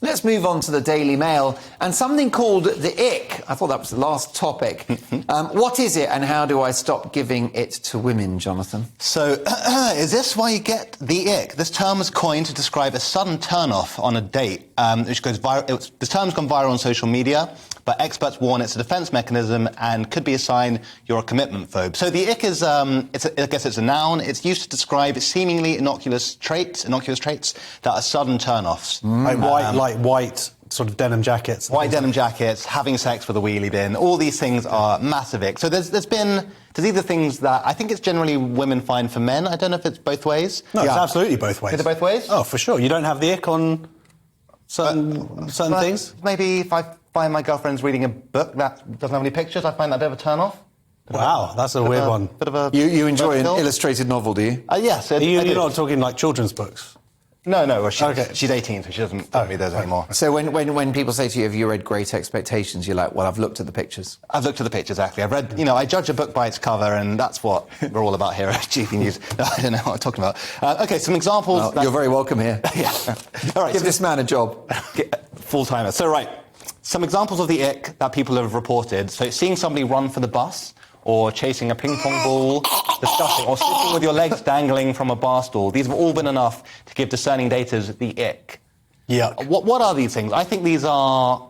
Let's move on to the Daily Mail and something called the ick. I thought that was the last topic. What is it and how do I stop giving it to women, Jonathan? So, is this why you get the ick? This term was coined to describe a sudden turn-off on a date, which goes viral. This term's gone viral on social media, but experts warn it's a defence mechanism and could be a sign you're a commitment phobe. So the ick is, I guess it's a noun. It's used to describe seemingly innocuous traits that are sudden turn-offs. Like white sort of denim jackets. White denim jackets, having sex with a wheelie bin, all these things are massive ick. So there's either things that I think it's generally women find for men. I don't know if it's both ways. No, it's absolutely both ways. Is it both ways? Oh, for sure. You don't have the ick on certain things? Maybe if I find my girlfriend's reading a book that doesn't have any pictures, I find that a bit of a turn-off. Wow, that's a weird one. You enjoy an illustrated novel, do you? Yes. You're not talking like children's books? No. Well, she's 18, so she doesn't read those anymore. So when people say to you, have you read Great Expectations, you're like, well, I've looked at the pictures. I've looked at the pictures, exactly. I've read, I judge a book by its cover, and that's what we're all about here at GBNews. No, I don't know what I'm talking about. OK, some examples. You're very welcome here. Yeah. All right, Give this man a job. Full-timer. So, right, some examples of the ick that people have reported. So, seeing somebody run for the bus, or chasing a ping-pong ball, disgusting, or sitting with your legs dangling from a bar stool. These have all been enough to give discerning daters the ick. Yuck. What are these things? I think these are...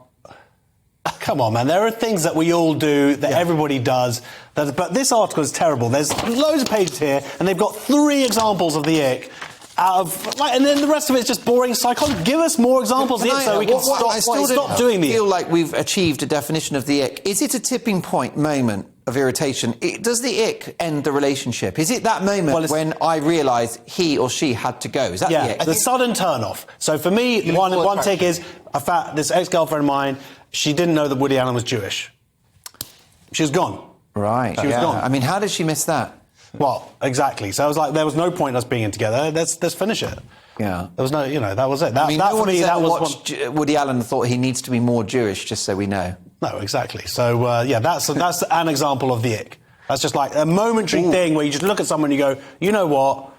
Come on, man. There are things that we all do, that everybody does. But this article is terrible. There's loads of pages here, and they've got 3 examples of the ick. And then the rest of it's just boring psychology. Give us more examples of the ick so we can stop doing the ick. I feel like we've achieved a definition of the ick. Is it a tipping point moment of irritation? Does the ick end the relationship? Is it that moment when I realise he or she had to go? Is that the ick? The sudden turn-off. So for me, one tick is, this ex-girlfriend of mine, she didn't know that Woody Allen was Jewish. She was gone. Right. She was gone. I mean, how did she miss that? Well, exactly. So I was like, there was no point us being in together. Let's finish it. Yeah. There was no, that was it. Woody Allen thought he needs to be more Jewish, just so we know. No, exactly. So, that's an example of the ick. That's just like a momentary thing where you just look at someone and you go, you know what?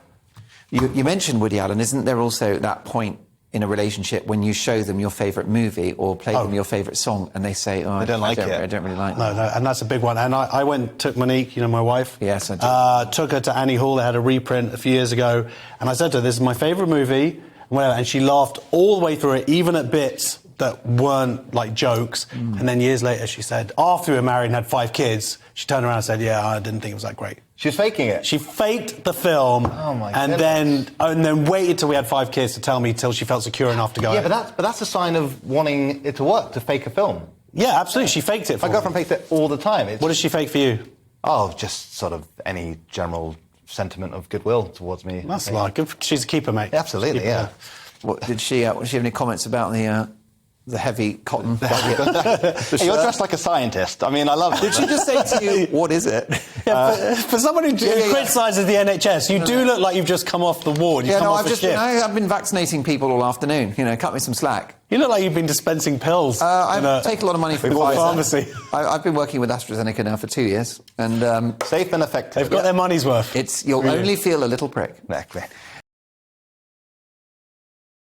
You mentioned Woody Allen. Isn't there also that point in a relationship when you show them your favourite movie or play them your favourite song and they say, I don't like it. I don't really like it. No, and that's a big one. And I took Monique, my wife. Yes, I did. Took her to Annie Hall. They had a reprint a few years ago. And I said to her, this is my favourite movie. And she laughed all the way through it, even at bits that weren't like jokes. And then years later, she said, after we were married and had 5 kids, she turned around and said, I didn't think it was that great. She was faking it? She faked the film and then waited till we had 5 kids to tell me till she felt secure enough to go. Yeah, but that's a sign of wanting it to work, to fake a film. Yeah, absolutely. She faked it for me. My girlfriend fakes it all the time. What does she fake for you? Oh, just sort of any general sentiment of goodwill towards me. That's like good. She's a keeper, mate. Yeah, absolutely, yeah. Did she have any comments about the heavy cotton? Hey, you're dressed like a scientist. I mean, I love it. Did she just say to you, what is it? For someone who criticises the NHS, you do look like you've just come off the ward. I've been vaccinating people all afternoon. Cut me some slack. You look like you've been dispensing pills. I take a lot of money from Pfizer. Pharmacy. I've been working with AstraZeneca now for 2 years. And safe and effective. They've got their money's worth. You'll only feel a little prick. Exactly.